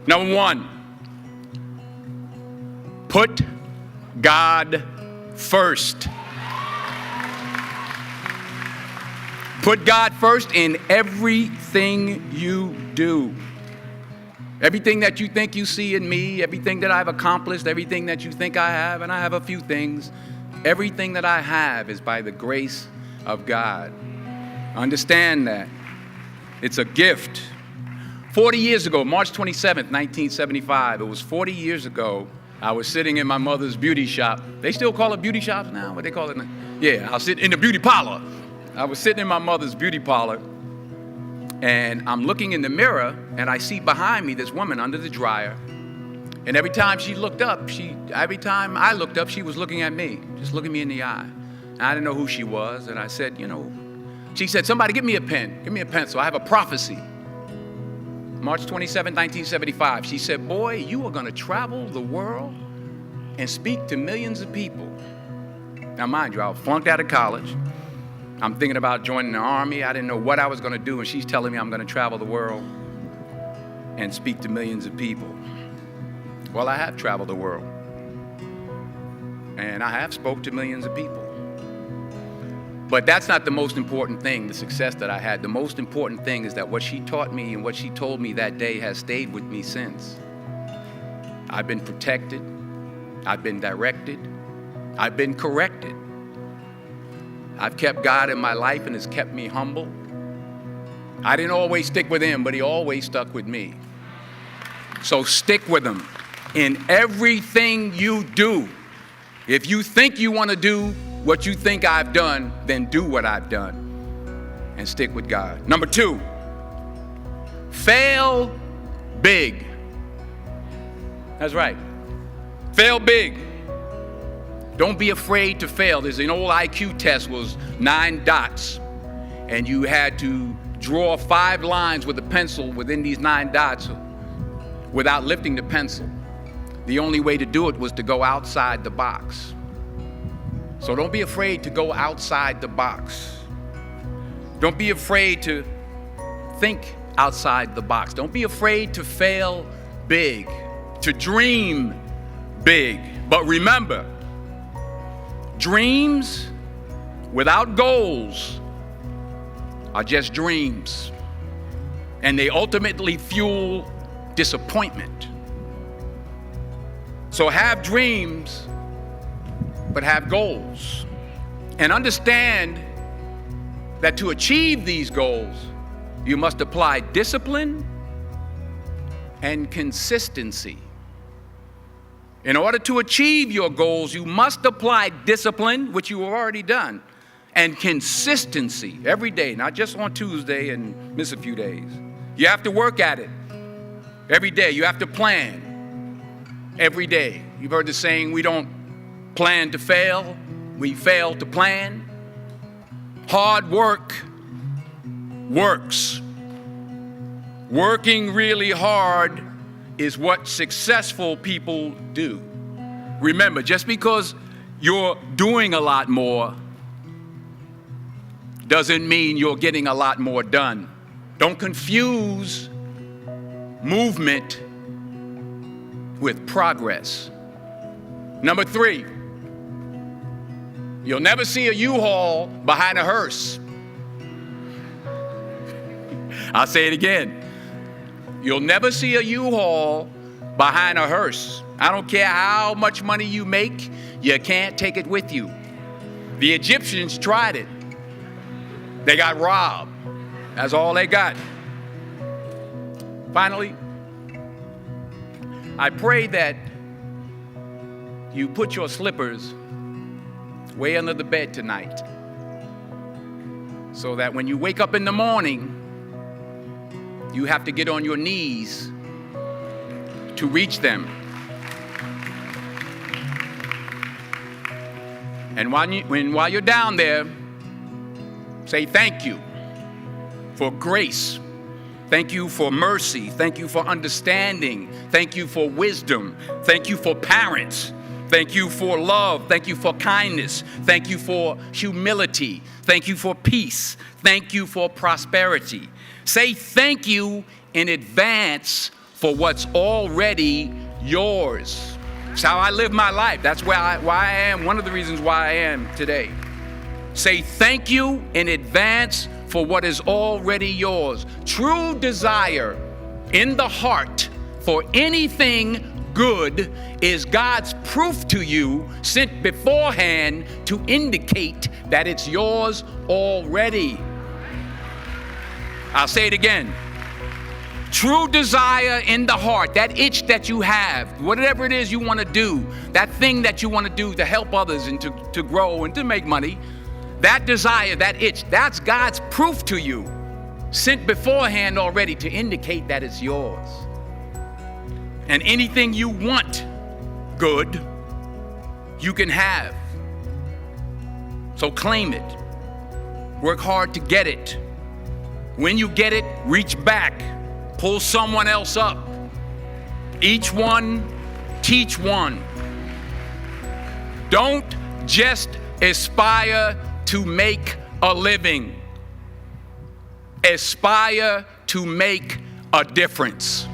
Number one, put God first. Put God first in everything you do. Everything that you think you see in me, everything that I've accomplished, everything that you think I have, and I have a few things, everything that I have is by the grace of God. Understand that. It's a gift. 40 years ago, March 27th, 1975, it was 40 years ago, I was sitting in my mother's beauty shop. They still call it beauty shops now? What they call it now? Yeah, I was sitting in the beauty parlor. I was sitting in my mother's beauty parlor, and I'm looking in the mirror, and I see behind me this woman under the dryer. And every time she looked up, every time I looked up, she was looking at me, just looking me in the eye. And I didn't know who she was, and I said, she said, somebody give me a pen, give me a pencil, I have a prophecy. March 27, 1975, she said, boy, you are gonna travel the world and speak to millions of people. Now mind you, I was flunked out of college. I'm thinking about joining the army. I didn't know what I was gonna do, and she's telling me I'm gonna travel the world and speak to millions of people. Well, I have traveled the world, and I have spoke to millions of people. But that's not the most important thing, the success that I had. The most important thing is that what she taught me and what she told me that day has stayed with me since. I've been protected, I've been directed, I've been corrected. I've kept God in my life and it's kept me humble. I didn't always stick with him, but he always stuck with me. So stick with him in everything you do. If you think you want to do what you think I've done, then do what I've done and stick with God. Number two, fail big. That's right. Fail big. Don't be afraid to fail. There's an old IQ test, was 9 dots, and you had to draw 5 lines with a pencil within these 9 dots without lifting the pencil. The only way to do it was to go outside the box. So don't be afraid to go outside the box. Don't be afraid to think outside the box. Don't be afraid to fail big, to dream big. But remember, dreams without goals are just dreams, and they ultimately fuel disappointment. So have dreams, but have goals. And understand that to achieve these goals, you must apply discipline and consistency. In order to achieve your goals, you must apply discipline, which you have already done, and consistency every day, not just on Tuesday and miss a few days. You have to work at it every day. You have to plan every day. You've heard the saying, we don't plan to fail, we fail to plan. Hard work works. Working really hard is what successful people do. Remember, just because you're doing a lot more doesn't mean you're getting a lot more done. Don't confuse movement with progress. Number 3, you'll never see a U-Haul behind a hearse. I'll say it again. You'll never see a U-Haul behind a hearse. I don't care how much money you make, you can't take it with you. The Egyptians tried it. They got robbed. That's all they got. Finally, I pray that you put your slippers way under the bed tonight, so that when you wake up in the morning, you have to get on your knees to reach them. And while you're down there, say thank you for grace. Thank you for mercy. Thank you for understanding. Thank you for wisdom. Thank you for parents. Thank you for love. Thank you for kindness. Thank you for humility. Thank you for peace. Thank you for prosperity. Say thank you in advance for what's already yours. That's how I live my life. That's why I am, one of the reasons why I am today. Say thank you in advance for what is already yours. True desire in the heart for anything good is God's proof to you, sent beforehand to indicate that it's yours already. I'll say it again. True desire in the heart, that itch that you have, whatever it is you want to do, that thing that you want to do to help others and to grow and to make money, that desire, that itch, that's God's proof to you, sent beforehand already to indicate that it's yours. And anything you want good, you can have. So claim it. Work hard to get it. When you get it, reach back. Pull someone else up. Each one, teach one. Don't just aspire to make a living. Aspire to make a difference.